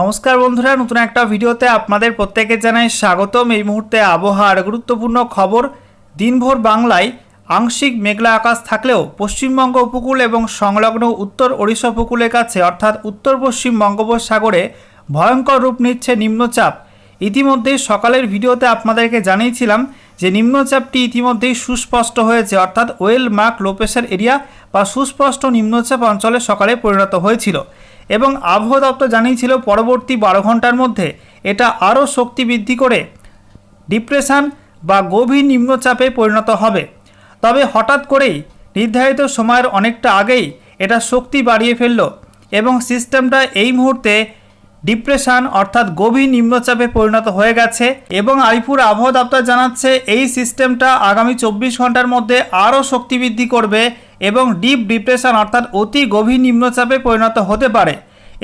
নমস্কার বন্ধুরা, নতুন একটা ভিডিওতে আপনাদের প্রত্যেকে জানাই স্বাগতম। এই মুহূর্তে আবহাওয়ার গুরুত্বপূর্ণ খবর। দিনভর বাংলায় আংশিক মেঘলা আকাশ থাকলেও পশ্চিমবঙ্গ উপকূল এবং সংলগ্ন উত্তর ওড়িশা উপকূলের কাছে অর্থাৎ উত্তর পশ্চিম বঙ্গোপসাগরে ভয়ঙ্কর রূপ নিচ্ছে নিম্নচাপ। ইতিমধ্যেই সকালের ভিডিওতে আপনাদেরকে জানিয়েছিলাম যে নিম্নচাপটি ইতিমধ্যেই সুস্পষ্ট হয়েছে, অর্থাৎ well mark low pressure area বা সুস্পষ্ট নিম্নচাপ অঞ্চলে সকালে পরিণত হয়েছিল এবং আবহাওয়া দপ্তর জানিয়েছিল পরবর্তী 12 ঘন্টার মধ্যে এটা আরও শক্তি বৃদ্ধি করে ডিপ্রেশন বা গভীর নিম্নচাপে পরিণত হবে। তবে হঠাৎ করেই নির্ধারিত সময়ের অনেকটা আগেই এটা শক্তি বাড়িয়ে ফেলল এবং সিস্টেমটা এই মুহূর্তে ডিপ্রেশন অর্থাৎ গভীর নিম্নচাপে পরিণত হয়ে গেছে এবং আলিপুর আবহাওয়া দপ্তর জানাচ্ছে এই সিস্টেমটা আগামী 24 ঘন্টার মধ্যে আরও শক্তি বৃদ্ধি করবে এবং ডিপ ডিপ্রেশন অর্থাৎ অতি গভীর নিম্নচাপে পরিণত হতে পারে।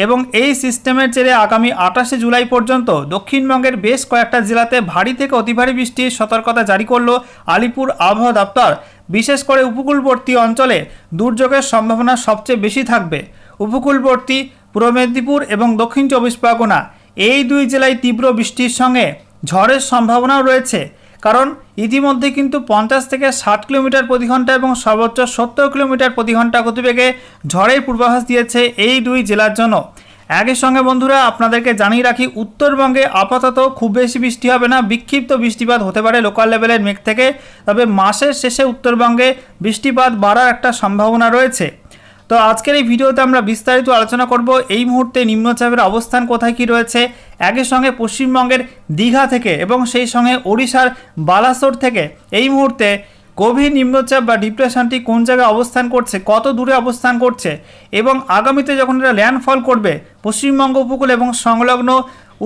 এবং এই সিস্টেমের জেরে আগামী 28শে জুলাই পর্যন্ত দক্ষিণবঙ্গের বেশ কয়েকটা জেলাতে ভারী থেকে অতি ভারী বৃষ্টির সতর্কতা জারি করল আলিপুর আবহাওয়া দপ্তর। বিশেষ করে উপকূলবর্তী অঞ্চলে দুর্যোগের সম্ভাবনা সবচেয়ে বেশি থাকবে। উপকূলবর্তী পূর্ব মেদিনীপুর এবং দক্ষিণ 24 পরগনা এই দুই জেলায় তীব্র বৃষ্টির সঙ্গে ঝড়ের সম্ভাবনাও রয়েছে, কারণ ইতিমধ্যে কিন্তু 50 থেকে 60 কিলোমিটার প্রতি ঘন্টা এবং সর্বোচ্চ 70 কিলোমিটার প্রতি ঘন্টা গতিবেগে ঝড়ের পূর্বাভাস দিয়েছে এই দুই জেলার জন্য। একই সঙ্গে বন্ধুরা আপনাদেরকে জানিয়ে রাখি, উত্তরবঙ্গে আপাতত খুব বেশি বৃষ্টি হবে না, বিক্ষিপ্ত বৃষ্টিপাত হতে পারে লোকাল লেভেলের মেঘ থেকে। তবে মাসের শেষে উত্তরবঙ্গে বৃষ্টিপাত বাড়ার একটা সম্ভাবনা রয়েছে। তো আজকের এই ভিডিওতে আমরা বিস্তারিত আলোচনা করব এই মুহূর্তে নিম্নচাপের অবস্থান কোথায় কি রয়েছে, একই সঙ্গে পশ্চিমবঙ্গের দীঘা থেকে এবং সেই সঙ্গে ওড়িশার বালাসোর থেকে এই মুহূর্তে গভীর নিম্নচাপ বা ডিপ্রেশনটি কোন জায়গায় অবস্থান করছে, কত দূরে অবস্থান করছে এবং আগামীতে যখন এটা ল্যান্ডফল করবে পশ্চিমবঙ্গ উপকূল এবং সংলগ্ন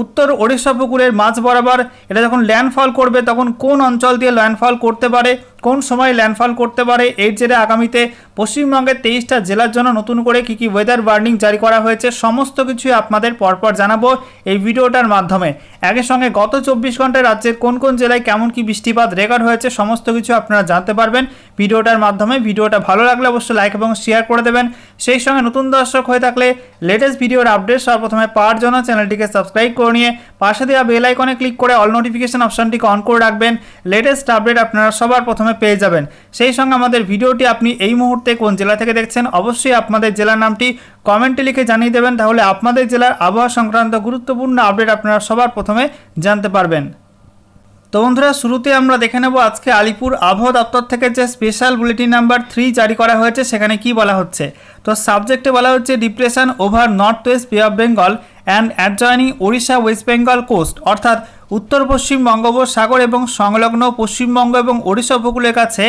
উত্তর ওড়িশা উপকূলের মাঝ বরাবর এটা যখন ল্যান্ডফল করবে তখন কোন অঞ্চল দিয়ে ল্যান্ডফল করতে পারে, কোন সময় ল্যান্ডফল করতে পারে, এর জেরে আগামীতে পশ্চিমবঙ্গের 23টা জেলার জন্য নতুন করে কী কী ওয়েদার ওয়ার্নিং জারি করা হয়েছে সমস্ত কিছুই আপনাদের পরপর জানাবো এই ভিডিওটার মাধ্যমে। একই সঙ্গে গত 24 ঘন্টায় রাজ্যের কোন কোন জেলায় কেমন কি বৃষ্টিপাত রেকর্ড হয়েছে সমস্ত কিছু আপনারা জানতে পারবেন ভিডিওটার মাধ্যমে। ভিডিওটা ভালো লাগলে অবশ্যই লাইক এবং শেয়ার করে দেবেন। সেই সঙ্গে নতুন দর্শক হয়ে থাকলে লেটেস্ট ভিডিওর আপডেট সর্বপ্রথমে পাওয়ার জন্য চ্যানেলটিকে সাবস্ক্রাইব করে নিয়ে পাশে দেওয়া বেল আইকনে ক্লিক করে অল নোটিফিকেশন অপশনটিকে অন করে রাখবেন। লেটেস্ট আপডেট আপনারা সবার প্রথমে পেয়ে যাবেন। সেই সঙ্গে আমাদের ভিডিওটি আপনি এই মুহূর্তে কোন জেলা থেকে দেখছেন অবশ্যই আপনাদের জেলার নামটি কমেন্টে লিখে জানিয়ে দেবেন, তাহলে আপনাদের জেলার আবহাওয়া সংক্রান্ত গুরুত্বপূর্ণ আপডেট আপনারা সবার প্রথমে জানতে পারবেন। তো বন্ধুরা, শুরুতে আমরা দেখে নেব আজকে আলিপুর আবহাওয়া দপ্তর থেকে যে স্পেশাল বুলেটিন নাম্বার 3 জারি করা হয়েছে সেখানে কি বলা হচ্ছে। তো সাবজেক্টে বলা হচ্ছে depression over north west bay of Bengal and adjoining Odisha West Bengal coast, অর্থাৎ উত্তর পশ্চিম বঙ্গোপসাগর এবং সংলগ্ন পশ্চিমবঙ্গ এবং ওড়িশা উপকূলের কাছে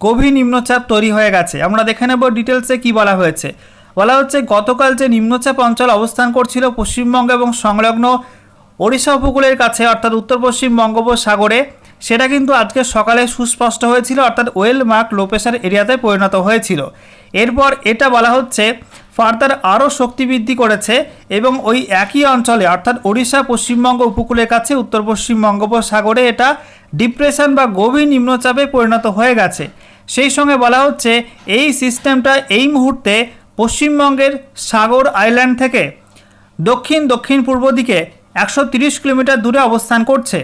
গভীর নিম্নচাপ তৈরি হয়ে গেছে। আমরা দেখে নেব ডিটেলসে কি বলা হয়েছে। বলা হচ্ছে গতকাল যে নিম্নচাপ অঞ্চল অবস্থান করছিল পশ্চিমবঙ্গ এবং সংলগ্ন ওড়িশা উপকূলের কাছে অর্থাৎ উত্তর পশ্চিম বঙ্গোপসাগরে, সেটা কিন্তু আজকে সকালে সুস্পষ্ট হয়েছিল, অর্থাৎ ওয়েল মার্ক লো প্রেশার এরিয়াতে পরিণত হয়েছিল। এরপর এটা বলা হচ্ছে ফার্দার আরও শক্তি বৃদ্ধি করেছে এবং ওই একই অঞ্চলে অর্থাৎ ওড়িশা পশ্চিমবঙ্গ উপকূলের কাছে উত্তর পশ্চিম বঙ্গোপসাগরে এটা ডিপ্রেশন বা গভীর নিম্নচাপে পরিণত হয়ে গেছে। সেই সঙ্গে বলা হচ্ছে এই সিস্টেমটা এই মুহূর্তে পশ্চিমবঙ্গের সাগর আইল্যান্ড থেকে দক্ষিণ পূর্ব দিকে 130 কিলোমিটার দূরে অবস্থান করছে।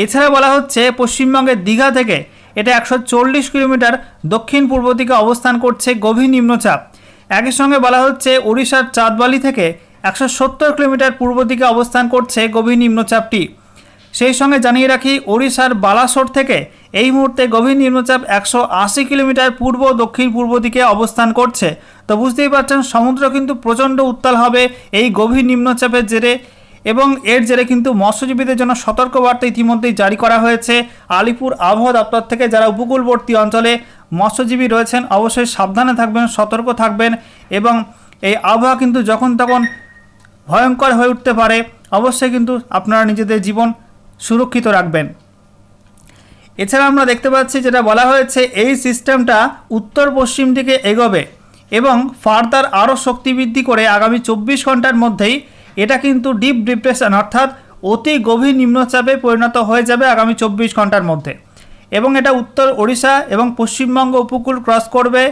এছাড়া বলা হচ্ছে পশ্চিমবঙ্গের দীঘা থেকে এটা 140 কিলোমিটার দক্ষিণ পূর্ব দিকে অবস্থান করছে গভীর নিম্নচাপ। একই সঙ্গে বলা হচ্ছে ওড়িশার চাঁদবালি থেকে 170 কিলোমিটার পূর্ব দিকে অবস্থান করছে গভীর নিম্নচাপটি। সেই সঙ্গে জানিয়ে রাখি ওড়িশার বালাসোর থেকে এই মুহূর্তে গভীর নিম্নচাপ 180 কিলোমিটার পূর্ব দক্ষিণ পূর্ব দিকে অবস্থান করছে। তো বুঝতেই পারছেন সমুদ্র কিন্তু প্রচণ্ড উত্তাল হবে এই গভীর নিম্নচাপের জেরে এবং এর জেরে কিন্তু মৎস্যজীবীদের জন্য সতর্কবার্তা ইতিমধ্যেই জারি করা হয়েছে আলিপুর আবহাওয়া দপ্তর থেকে। যারা উপকূলবর্তী অঞ্চলে মৎস্যজীবী রয়েছেন অবশ্যই সাবধানে থাকবেন, সতর্ক থাকবেন এবং এই আবহাওয়া কিন্তু যখন তখন ভয়ঙ্কর হয়ে উঠতে পারে, অবশ্যই কিন্তু আপনারা নিজেদের জীবন সুরক্ষিত রাখবেন। এছাড়া আমরা দেখতে পাচ্ছি যেটা বলা হয়েছে এই সিস্টেমটা উত্তর পশ্চিম দিকে এগোবে এবং ফার্দার আরও শক্তি বৃদ্ধি করে আগামী 24 ঘন্টার মধ্যেই এটা কিন্তু ডিপ ডিপ্রেশন অর্থাৎ অতি গভীর নিম্নচাপে পরিণত হয়ে যাবে আগামী 24 ঘন্টার মধ্যে এবং এটা উত্তর ওড়িশা এবং পশ্চিমবঙ্গ উপকূল ক্রস করবে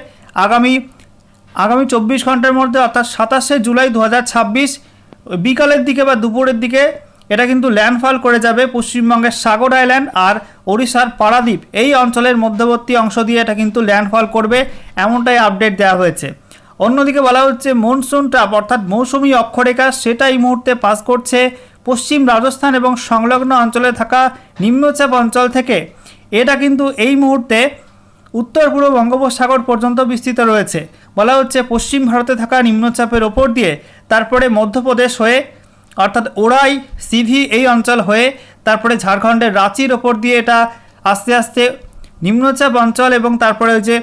আগামী 24 ঘন্টার মধ্যে অর্থাৎ 27শে জুলাই 2026 বিকালের দিকে বা দুপুরের দিকে এটা কিন্তু ল্যান্ডফল করে যাবে পশ্চিমবঙ্গের সাগর আইল্যান্ড আর ওড়িশার পারাদ্বীপ এই অঞ্চলের মধ্যবর্তী অংশ দিয়ে এটা কিন্তু ল্যান্ডফল করবে, এমনটাই আপডেট দেওয়া হয়েছে। অন্যদিকে বলা হচ্ছে মনসুন ট্রাপ অর্থাৎ মৌসুমি অক্ষরেখা সেটা এই মুহূর্তে পাস করছে পশ্চিম রাজস্থান এবং সংলগ্ন অঞ্চলে থাকা নিম্নচাপ অঞ্চল থেকে। এটা কিন্তু এই মুহূর্তে উত্তর পূর্ব বঙ্গোপসাগর পর্যন্ত বিস্তৃত রয়েছে। বলা হচ্ছে পশ্চিম ভারতে থাকা নিম্নচাপের ওপর দিয়ে তারপরে মধ্যপ্রদেশ হয়ে অর্থাৎ ওড়াই সিভি এই অঞ্চল হয়ে তারপরে ঝাড়খণ্ডের রাঁচির ওপর দিয়ে এটা আস্তে আস্তে নিম্নচাপ অঞ্চল এবং তারপরে ওই যে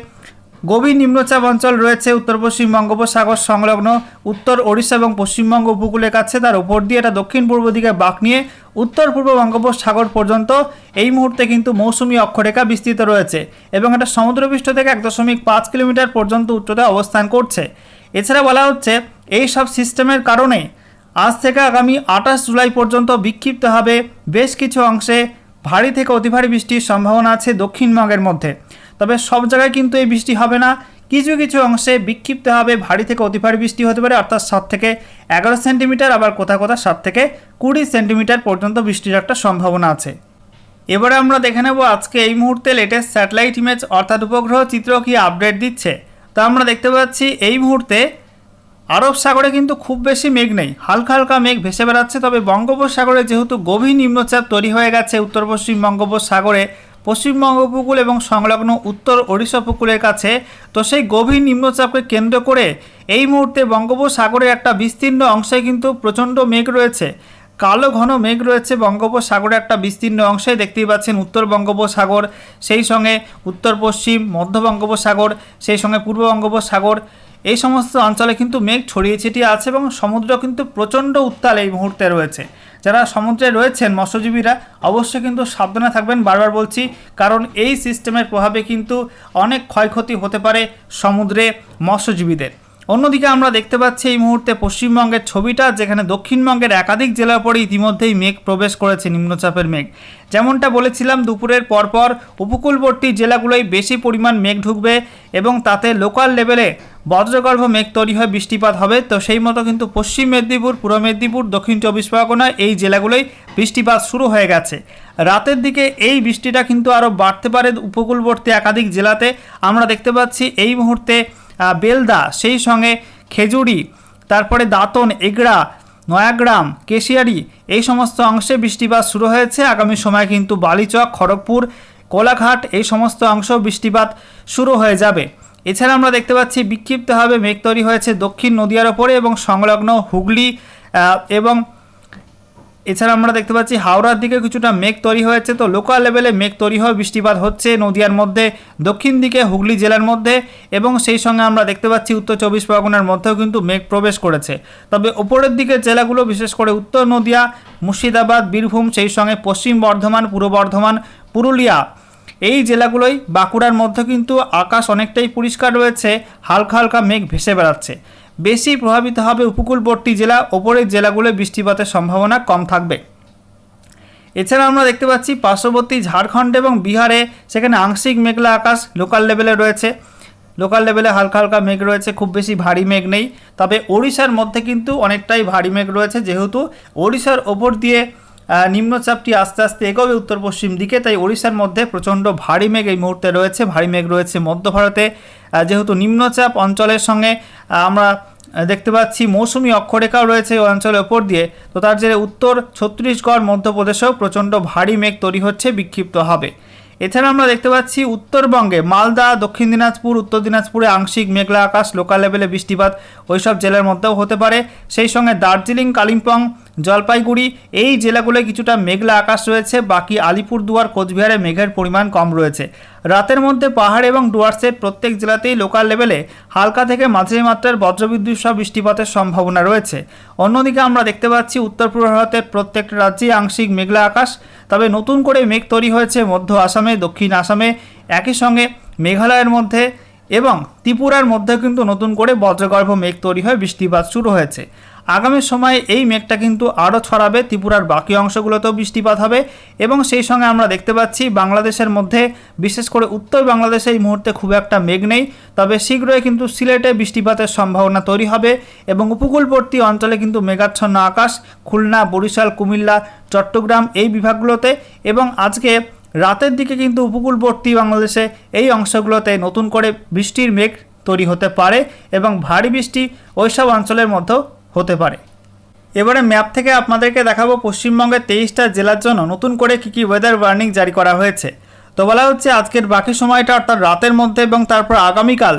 গভীর নিম্নচাপ অঞ্চল রয়েছে উত্তর পশ্চিম বঙ্গোপসাগর সংলগ্ন উত্তর ওড়িশা এবং পশ্চিমবঙ্গ উপকূলের কাছে, তার উপর দিয়ে এটা দক্ষিণ পূর্ব দিকে বাঁক নিয়ে উত্তর পূর্ব বঙ্গোপসাগর পর্যন্ত এই মুহূর্তে কিন্তু মৌসুমি অক্ষরেখা বিস্তৃত রয়েছে এবং এটা সমুদ্রপৃষ্ঠ থেকে 1.5 কিলোমিটার পর্যন্ত উচ্চতায় অবস্থান করছে। এছাড়া বলা হচ্ছে এই সব সিস্টেমের কারণে আজ থেকে আগামী 28 জুলাই পর্যন্ত বিক্ষিপ্তভাবে বেশ কিছু অংশে ভারী থেকে অতি ভারী বৃষ্টির সম্ভাবনা আছে দক্ষিণবঙ্গের মধ্যে। তবে সব জায়গায় কিন্তু এই বৃষ্টি হবে না, কিছু কিছু অংশে বিক্ষিপ্তভাবে ভারী থেকে অতি ভারী বৃষ্টি হতে পারে, অর্থাৎ 7 থেকে 11 সেন্টিমিটার, আবার কোথাও কোথাও 7 থেকে 20 সেন্টিমিটার পর্যন্ত বৃষ্টির একটা সম্ভাবনা আছে। এবারে আমরা দেখে নেব আজকে এই মুহূর্তে লেটেস্ট স্যাটেলাইট ইমেজ অর্থাৎ উপগ্রহ চিত্র কি আপডেট দিচ্ছে। তো আমরা দেখতে পাচ্ছি এই মুহূর্তে আরব সাগরে কিন্তু খুব বেশি মেঘ নেই, হালকা হালকা মেঘ ভেসে বেড়াচ্ছে। তবে বঙ্গোপসাগরে যেহেতু গভীর নিম্নচাপ তৈরি হয়ে গেছে উত্তর পশ্চিম বঙ্গোপসাগরে পশ্চিমবঙ্গ উপকূল এবং সংলগ্ন উত্তর ওড়িশা উপকূলের কাছে, তো সেই গভীর নিম্নচাপকে কেন্দ্র করে এই মুহূর্তে বঙ্গোপসাগরের একটা বিস্তীর্ণ অংশে কিন্তু প্রচণ্ড মেঘ রয়েছে, কালো ঘন মেঘ রয়েছে বঙ্গোপসাগরে একটা বিস্তীর্ণ অংশে। দেখতেই পাচ্ছেন উত্তর বঙ্গোপসাগর, সেই সঙ্গে উত্তর পশ্চিম মধ্য বঙ্গোপসাগর, সেই সঙ্গে পূর্ব বঙ্গোপসাগর, এই সমস্ত অঞ্চলে কিন্তু মেঘ ছড়িয়ে ছিটিয়ে আছে এবং সমুদ্র কিন্তু প্রচণ্ড উত্তাল এই মুহূর্তে রয়েছে। যারা সমুদ্রে রয়েছেন মৎস্যজীবীরা অবশ্যই কিন্তু সাবধানে থাকবেন, বারবার বলছি, কারণ এই সিস্টেমের প্রভাবে কিন্তু অনেক ক্ষয়ক্ষতি হতে পারে সমুদ্রে মৎস্যজীবীদের। অন্যদিকে আমরা দেখতে পাচ্ছি এই মুহূর্তে পশ্চিমবঙ্গের ছবিটা, যেখানে দক্ষিণবঙ্গের একাধিক জেলার পরে ইতিমধ্যেই মেঘ প্রবেশ করেছে, নিম্নচাপের মেঘ। যেমনটা বলেছিলাম দুপুরের পরপর উপকূলবর্তী জেলাগুলোয় বেশি পরিমাণ মেঘ ঢুকবে এবং তাতে লোকাল লেভেলে বজ্রগর্ভ মেঘ তৈরি হয়ে বৃষ্টিপাত হবে। তো সেই মতো কিন্তু পশ্চিম মেদিনীপুর, পূর্ব মেদিনীপুর, দক্ষিণ 24 পরগনা এই জেলাগুলোই বৃষ্টিপাত শুরু হয়ে গেছে। রাতের দিকে এই বৃষ্টিটা কিন্তু আরও বাড়তে পারে উপকূলবর্তী একাধিক জেলাতে। আমরা দেখতে পাচ্ছি এই মুহূর্তে বেলদা, সেই সঙ্গে খেজুরি, তারপরে দাঁতন, এগড়া, নয়াগ্রাম, কেশিয়ারি এই সমস্ত অংশে বৃষ্টিপাত শুরু হয়েছে। আগামী সময় কিন্তু বালিচক, খড়গপুর, কোলাঘাট এই সমস্ত অংশ বৃষ্টিপাত শুরু হয়ে যাবে। এছাড়া আমরা দেখতে পাচ্ছি বিক্ষিপ্তভাবে মেঘ তৈরি হয়েছে দক্ষিণ নদিয়ার ওপরে এবং সংলগ্ন হুগলি এবং এছাড়া আমরা দেখতে পাচ্ছি হাওড়ার দিকে কিছুটা মেঘ তৈরি হয়েছে। তো লোকাল লেভেলে মেঘ তৈরি হয়ে বৃষ্টিপাত হচ্ছে নদিয়ার মধ্যে, দক্ষিণ দিকে হুগলি জেলার মধ্যে এবং সেই সঙ্গে আমরা দেখতে পাচ্ছি উত্তর 24 পরগনার মধ্যেও কিন্তু মেঘ প্রবেশ করেছে। তবে ওপরের দিকের জেলাগুলো বিশেষ করে উত্তর নদিয়া, মুর্শিদাবাদ, বীরভূম, সেই সঙ্গে পশ্চিম বর্ধমান, পূর্ব বর্ধমান, পুরুলিয়া এই জেলাগুলোই, বাঁকুড়ার মধ্যে কিন্তু আকাশ অনেকটাই পরিষ্কার রয়েছে, হালকা হালকা মেঘ ভেসে বেড়াচ্ছে। বেশি প্রভাবিত হবে উপকূলবর্তী জেলা, ওপরের জেলাগুলোয় বৃষ্টিপাতের সম্ভাবনা কম থাকবে। এছাড়া আমরা দেখতে পাচ্ছি পার্শ্ববর্তী ঝাড়খণ্ড এবং বিহারে সেখানে আংশিক মেঘলা আকাশ লোকাল লেভেলে রয়েছে, লোকাল লেভেলে হালকা হালকা মেঘ রয়েছে, খুব বেশি ভারী মেঘ নেই। তবে ওড়িশার মধ্যে কিন্তু অনেকটাই ভারী মেঘ রয়েছে, যেহেতু ওড়িশার ওপর দিয়ে নিম্নচাপটি আস্তে আস্তে এগোবে উত্তর পশ্চিম দিকে, তাই ওড়িশার মধ্যে প্রচণ্ড ভারী মেঘ এই মুহূর্তে রয়েছে। ভারী মেঘ রয়েছে মধ্য ভারতে, যেহেতু নিম্নচাপ অঞ্চলের সঙ্গে আমরা দেখতে পাচ্ছি মৌসুমি অক্ষরেখাও রয়েছে ওই অঞ্চলের ওপর দিয়ে, তো তার জেরে উত্তর ছত্তিশগড়, মধ্যপ্রদেশেও প্রচণ্ড ভারী মেঘ তৈরি হচ্ছে, বিক্ষিপ্ত হবে। এছাড়া আমরা দেখতে পাচ্ছি উত্তরবঙ্গে মালদা, দক্ষিণ দিনাজপুর, উত্তর দিনাজপুরে আংশিক মেঘলা আকাশ, লোকাল লেভেলে বৃষ্টিপাত ওইসব জেলার মধ্যেও হতে পারে। সেই সঙ্গে দার্জিলিং, কালিম্পং, জলপাইগুড়ি এই জেলাগুলোয় কিছুটা মেঘলা আকাশ রয়েছে, বাকি আলিপুরদুয়ার, কোচবিহারে মেঘের পরিমাণ কম রয়েছে। রাতের মধ্যে পাহাড় এবং ডুয়ার্সের প্রত্যেক জেলাতেই লোকাল লেভেলে হালকা থেকে মাঝারি মাত্রার বজ্রবিদ্যুৎ সহ বৃষ্টিপাতের সম্ভাবনা রয়েছে। অন্যদিকে আমরা দেখতে পাচ্ছি উত্তর পূর্ব ভারতের প্রত্যেকটা রাজ্যেই আংশিক মেঘলা আকাশ, তবে নতুন করে মেঘ তৈরি হয়েছে মধ্য আসামে, দক্ষিণ আসামে, একই সঙ্গে মেঘালয়ের মধ্যে এবং ত্রিপুরার মধ্যে কিন্তু নতুন করে বজ্রগর্ভ মেঘ তৈরি হয়ে বৃষ্টিপাত শুরু হয়েছে। আগামী সময়ে এই মেঘটা কিন্তু আরও ছড়াবে, ত্রিপুরার বাকি অংশগুলোতেও বৃষ্টিপাত হবে এবং সেই সঙ্গে আমরা দেখতে পাচ্ছি বাংলাদেশের মধ্যে বিশেষ করে উত্তর বাংলাদেশে এই মুহূর্তে খুব একটা মেঘ নেই, তবে শীঘ্রই কিন্তু সিলেটে বৃষ্টিপাতের সম্ভাবনা তৈরি হবে এবং উপকূলবর্তী অঞ্চলে কিন্তু মেঘাচ্ছন্ন আকাশ, খুলনা, বরিশাল, কুমিল্লা, চট্টগ্রাম এই বিভাগগুলোতে এবং আজকে রাতের দিকে কিন্তু উপকূলবর্তী বাংলাদেশে এই অংশগুলোতে নতুন করে বৃষ্টির মেঘ তৈরি হতে পারে এবং ভারী বৃষ্টি ওইসব অঞ্চলের মধ্যেও হতে পারে। এবারে ম্যাপ থেকে আপনাদেরকে দেখাবো পশ্চিমবঙ্গের 23টা জেলার জন্য নতুন করে কী ওয়েদার ওয়ার্নিং জারি করা হয়েছে। তো বলা হচ্ছে আজকের বাকি সময়টা অর্থাৎ রাতের মধ্যে এবং তারপর আগামীকাল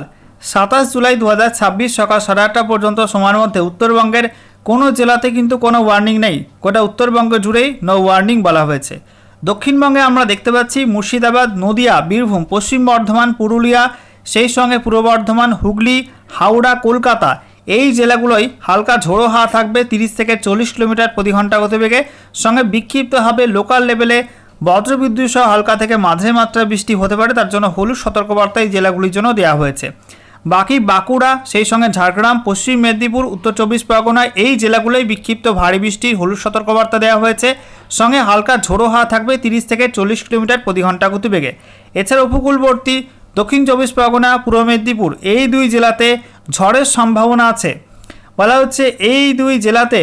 27 জুলাই 2026 সকাল 8:30 পর্যন্ত সময়ের মধ্যে উত্তরবঙ্গের কোনো জেলাতে কিন্তু কোনো ওয়ার্নিং নেই, গোটা উত্তরবঙ্গ জুড়েই নো ওয়ার্নিং বলা হয়েছে। দক্ষিণবঙ্গে আমরা দেখতে পাচ্ছি মুর্শিদাবাদ, নদিয়া, বীরভূম, পশ্চিম বর্ধমান, পুরুলিয়া, সেই সঙ্গে পূর্ব বর্ধমান, হুগলি, হাওড়া, কলকাতা এই জেলাগুলোই হালকা ঝোড়ো হাওয়া থাকবে 30 থেকে 40 কিলোমিটার প্রতি ঘন্টা গতিবেগে, সঙ্গে বিক্ষিপ্তভাবে লোকাল লেভেলে বজ্রবিদ্যুৎ সহ হালকা থেকে মাঝারি মাত্রার বৃষ্টি হতে পারে, তার জন্য হলুদ সতর্কবার্তা এই জেলাগুলির জন্য দেওয়া হয়েছে। বাকি বাঁকুড়া, সেই সঙ্গে ঝাড়গ্রাম, পশ্চিম মেদিনীপুর, উত্তর 24 পরগনা এই জেলাগুলোই বিক্ষিপ্ত ভারী বৃষ্টির হলুদ সতর্কবার্তা দেওয়া হয়েছে, সঙ্গে হালকা ঝোড়ো হাওয়া থাকবে 30 থেকে 40 কিলোমিটার প্রতি ঘন্টা গতিবেগে। এছাড়া উপকূলবর্তী দক্ষিণ 24 পরগনা, পূর্ব মেদিনীপুর এই দুই জেলাতে ঝড়ের সম্ভাবনা আছে। বলা হচ্ছে এই দুই জেলাতে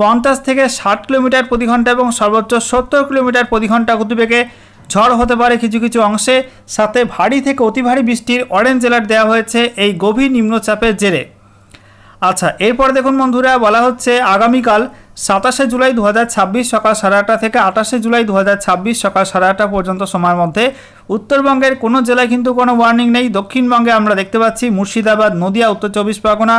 50 থেকে 60 কিলোমিটার প্রতি ঘন্টা এবং সর্বোচ্চ 70 কিলোমিটার প্রতি ঘন্টা গতিবেগে ঝড় হতে পারে কিছু কিছু অংশে, সাথে ভারী থেকে অতি ভারী বৃষ্টির অরেঞ্জ অ্যালার্ট দেওয়া হয়েছে এই গভীর নিম্নচাপের জেরে। আচ্ছা, এরপর দেখুন বন্ধুরা, বলা হচ্ছে আগামীকাল 27 জুলাই 2026 সকাল 8:30 থেকে 28 জুলাই 2026 সকাল 8:30 পর্যন্ত সময়ের মধ্যে উত্তরবঙ্গের কোনো জেলায় কিন্তু কোনো ওয়ার্নিং নেই। দক্ষিণবঙ্গে আমরা দেখতে পাচ্ছি মুর্শিদাবাদ, নদিয়া, উত্তর 24 পরগনা,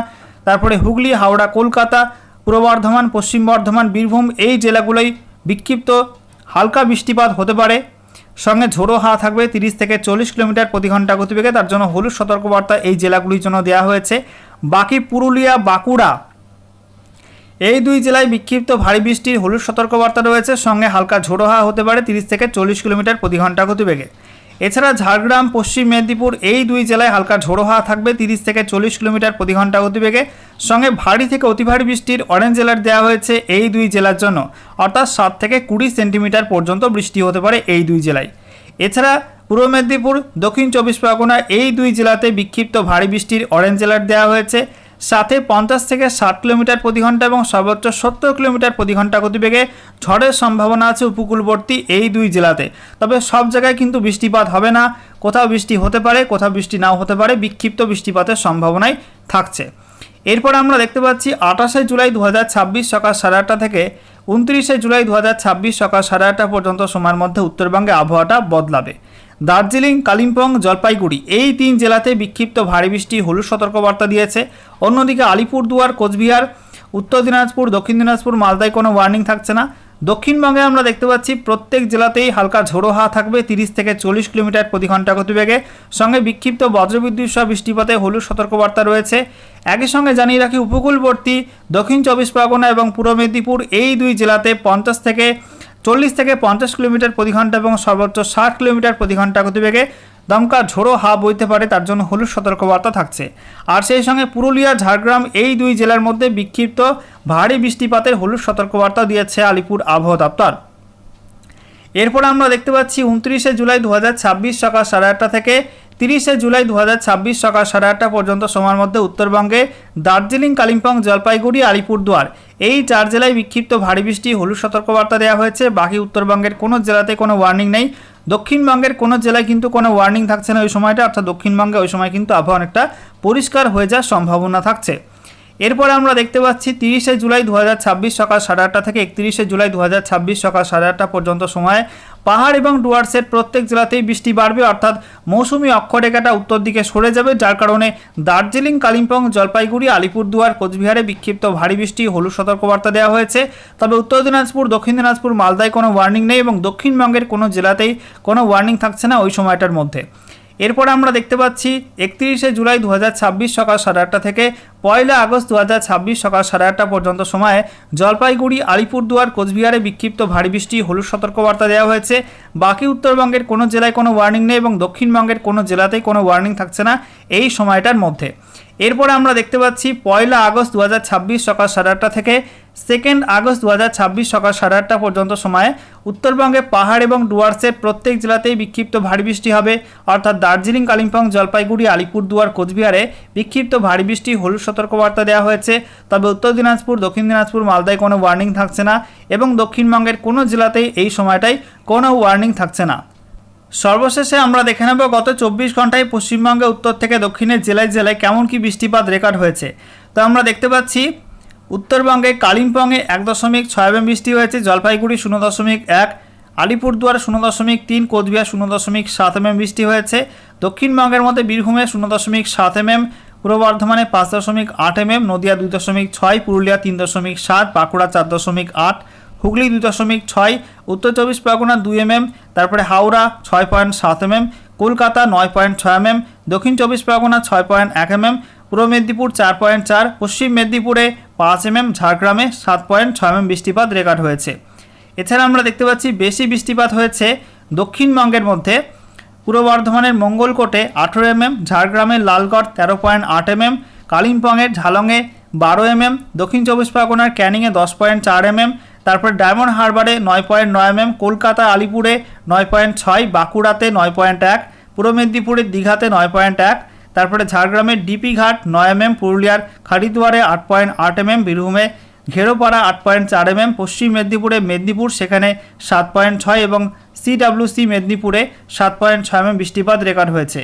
তারপরে হুগলি, হাওড়া, কলকাতা, পূর্ব বর্ধমান, পশ্চিম বর্ধমান, বীরভূম এই জেলাগুলোই বিক্ষিপ্ত হালকা বৃষ্টিপাত হতে পারে, সঙ্গে ঝোড়ো হাওয়া থাকবে 30 থেকে 40 কিলোমিটার প্রতি ঘন্টা গতিবেগে, তার জন্য হলুদ সতর্কবার্তা এই জেলাগুলির জন্য দেওয়া হয়েছে। বাকি পুরুলিয়া, বাঁকুড়া এই দুই জেলায় বিক্ষিপ্ত ভারী বৃষ্টির হলুদ সতর্কবার্তা রয়েছে, সঙ্গে হালকা ঝোড়ো হাওয়া হতে পারে 30 থেকে 40 কিলোমিটার প্রতি ঘন্টা গতিবেগে। এছাড়া ঝাড়গ্রাম, পশ্চিম মেদিনীপুর এই দুই জেলায় হালকা ঝোড়ো হাওয়া থাকবে 30 থেকে 40 কিলোমিটার প্রতি ঘন্টা গতিবেগে, সঙ্গে ভারী থেকে অতি ভারী বৃষ্টির অরেঞ্জ অ্যালার্ট দেওয়া হয়েছে এই দুই জেলার জন্য, অর্থাৎ 7 থেকে 20 সেন্টিমিটার পর্যন্ত বৃষ্টি হতে পারে এই দুই জেলায়। এছাড়া পূর্ব মেদিনীপুর, দক্ষিণ 24 পরগনা এই দুই জেলাতে বিক্ষিপ্ত ভারী বৃষ্টির অরেঞ্জ অ্যালার্ট দেওয়া হয়েছে, সাথে 50 থেকে 60 কিলোমিটার প্রতি ঘন্টা এবং সর্বোচ্চ 70 কিলোমিটার প্রতি ঘন্টা গতিবেগে ঝড়ের সম্ভাবনা আছে উপকূলবর্তী এই দুই জেলাতে। তবে সব জায়গায় কিন্তু বৃষ্টিপাত হবে না, কোথাও বৃষ্টি হতে পারে, কোথাও বৃষ্টি নাও হতে পারে, বিক্ষিপ্ত বৃষ্টিপাতের সম্ভাবনাই থাকছে। এরপর আমরা দেখতে পাচ্ছি 28 জুলাই 2026 সকাল 8:30 থেকে 29 জুলাই 2026 সকাল 8:30 পর্যন্ত সময়ের মধ্যে উত্তরবঙ্গে আবহাওয়াটা বদলাবে। দার্জিলিং, কালিম্পং, জলপাইগুড়ি এই 3 জেলাতে বিক্ষিপ্ত ভারী বৃষ্টি হলুদ সতর্কবার্তা দিয়েছে। অন্যদিকে আলিপুরদুয়ার, কোচবিহার, উত্তর দিনাজপুর, দক্ষিণ দিনাজপুর, মালদায় কোনো ওয়ার্নিং থাকছে না। দক্ষিণবঙ্গে আমরা দেখতে পাচ্ছি প্রত্যেক জেলাতেই হালকা ঝোড়ো হাওয়া থাকবে 30 থেকে 40 কিলোমিটার প্রতি ঘন্টা গতিবেগে, সঙ্গে বিক্ষিপ্ত বজ্রবিদ্যুৎ সহ বৃষ্টিপাতে হলুদ সতর্কবার্তা রয়েছে। একই সঙ্গে জানিয়ে রাখি উপকূলবর্তী দক্ষিণ 24 পরগনা এবং পূর্ব মেদিনীপুর এই দুই জেলাতে 40 থেকে 50 কিলোমিটার প্রতি ঘন্টা এবং সর্বোচ্চ 60 কিলোমিটার প্রতি ঘন্টা গতিবেগে দমকা ঝোড়ো হাওয়া বইতে পারে, তার জন্য হলুদ সতর্কবার্তা থাকছে। আর সেই সঙ্গে পুরুলিয়া, ঝাড়গ্রাম এই দুই জেলার মধ্যে বিক্ষিপ্ত ভারী বৃষ্টিপাতের হলুদ সতর্কবার্তা দিয়েছে আলিপুর আবহাওয়া দপ্তর। এরপর আমরা দেখতে পাচ্ছি 29 জুলাই 2026 সকাল 8:30 থেকে 30 জুলাই 2026 সকাল 8:30 পর্যন্ত সময়ের মধ্যে উত্তরবঙ্গে দার্জিলিং, কালিম্পং, জলপাইগুড়ি, আলিপুরদুয়ার এই 4 জেলায় বিক্ষিপ্ত ভারী বৃষ্টি হলুদ সতর্কবার্তা দেওয়া হয়েছে। বাকি উত্তরবঙ্গের কোনো জেলাতে কোনো ওয়ার্নিং নেই। দক্ষিণবঙ্গের কোনো জেলায় কিন্তু কোনো ওয়ার্নিং থাকছে না ওই সময়টা, অর্থাৎ দক্ষিণবঙ্গে ওই সময় কিন্তু আবহাওয়া অনেকটা পরিষ্কার হয়ে যাওয়ার সম্ভাবনা থাকছে। এরপরে আমরা দেখতে পাচ্ছি 30 জুলাই 2026 সকাল 8:30 থেকে 31 জুলাই 2026 সকাল 8:30 পর্যন্ত সময়ে পাহাড় এবং ডুয়ার্সের প্রত্যেক জেলাতেই বৃষ্টি বাড়বে, অর্থাৎ মৌসুমি অক্ষরেখাটা উত্তর দিকে সরে যাবে, যার কারণে দার্জিলিং, কালিম্পং, জলপাইগুড়ি, আলিপুরদুয়ার, কোচবিহারে বিক্ষিপ্ত ভারী বৃষ্টি হলুদ সতর্কবার্তা দেওয়া হয়েছে। তবে উত্তর দিনাজপুর, দক্ষিণ দিনাজপুর, মালদায় কোনো ওয়ার্নিং নেই এবং দক্ষিণবঙ্গের কোনো জেলাতেই কোনো ওয়ার্নিং থাকছে না ওই সময়টার মধ্যে। এরপর আমরা দেখতে পাচ্ছি 31 জুলাই 2026 সকাল 8:30 থেকে 1 আগস্ট 2026 সকাল 8:30 পর্যন্ত সময়ে জলপাইগুড়ি, আলিপুরদুয়ার, কোচবিহারে বিক্ষিপ্ত ভারী বৃষ্টি হলুদ সতর্কবার্তা দেওয়া হয়েছে। বাকি উত্তরবঙ্গের কোনো জেলায় কোনো ওয়ার্নিং নেই এবং দক্ষিণবঙ্গের কোনো জেলাতেই কোনো ওয়ার্নিং থাকছে না এই সময়টার মধ্যে। এরপরে আমরা দেখতে পাচ্ছি 1 আগস্ট 2026 সকাল 8:30 থেকে 2 আগস্ট 2026 সকাল 8:30 পর্যন্ত সময়ে উত্তরবঙ্গে পাহাড় এবং ডুয়ার্সের প্রত্যেক জেলাতেই বিক্ষিপ্ত ভারী বৃষ্টি হবে, অর্থাৎ দার্জিলিং, কালিম্পং, জলপাইগুড়ি, আলিপুরদুয়ার, কোচবিহারে বিক্ষিপ্ত ভারী বৃষ্টি হলুদ সতর্কবার্তা দেওয়া হয়েছে। তবে উত্তর দিনাজপুর, দক্ষিণ দিনাজপুর, মালদায় কোনো ওয়ার্নিং থাকছে না এবং দক্ষিণবঙ্গের কোনো জেলাতেই এই সময়টায় কোনো ওয়ার্নিং থাকছে না। সর্বশেষে আমরা দেখে নেব গত 24 ঘন্টায় পশ্চিমবঙ্গে উত্তর থেকে দক্ষিণের জেলায় জেলায় কেমন কি বৃষ্টিপাত রেকর্ড হয়েছে। তো আমরা দেখতে পাচ্ছি উত্তরবঙ্গে কালিম্পংয়ে 1.6 mm বৃষ্টি হয়েছে, জলপাইগুড়ি 0.1, আলিপুরদুয়ার 0.3, কোচবিহার 0.7 mm বৃষ্টি হয়েছে। দক্ষিণবঙ্গের মধ্যে বীরভূমে 0.7 mm, পূর্ব বর্ধমানে 5.8 mm, নদিয়া 2.6, পুরুলিয়া 3.7, বাঁকুড়া 4.8, হুগলি 2.6, উত্তর 24 পরগনা 2 mm, তারপরে হাওড়া 6.7 mm, কলকাতা 9.6 mm, দক্ষিণ 24 পরগনা 6.1 mm, পূর্ব মেদিনীপুর 4.4, পশ্চিম মেদিনীপুরে 5 mm, ঝাড়গ্রামে 7.6 mm বৃষ্টিপাত রেকর্ড হয়েছে। এছাড়া আমরা দেখতে পাচ্ছি বেশি বৃষ্টিপাত হয়েছে দক্ষিণবঙ্গের মধ্যে পূর্ব বর্ধমানের মঙ্গলকোটে 18 mm, ঝাড়গ্রামের লালগড় 13.8 mm, কালিম্পংয়ের ঝালংয়ে 12 mm, দক্ষিণ 24 পরগনার ক্যানিংয়ে 10.4 mm, তারপর ডায়মন্ড হারবারে 9.9 mm, কলকাতা আলিপুরে 9.6, বাঁকুড়াতে 9.1, পূর্ব মেদিনীপুরের দীঘাতে 9.1, তারপরে ঝাড়গ্রামের ডিপি ঘাট 9 mm, পুরুলিয়ার খাড়িদুয়ারে 8.8 mm, বীরভূমে ঘেরোপাড়া 8.4 mm, পশ্চিম মেদিনীপুরে মেদিনীপুর সেখানে 7.6 এবং CWC মেদিনীপুরে 7.6 mm বৃষ্টিপাত রেকর্ড হয়েছে।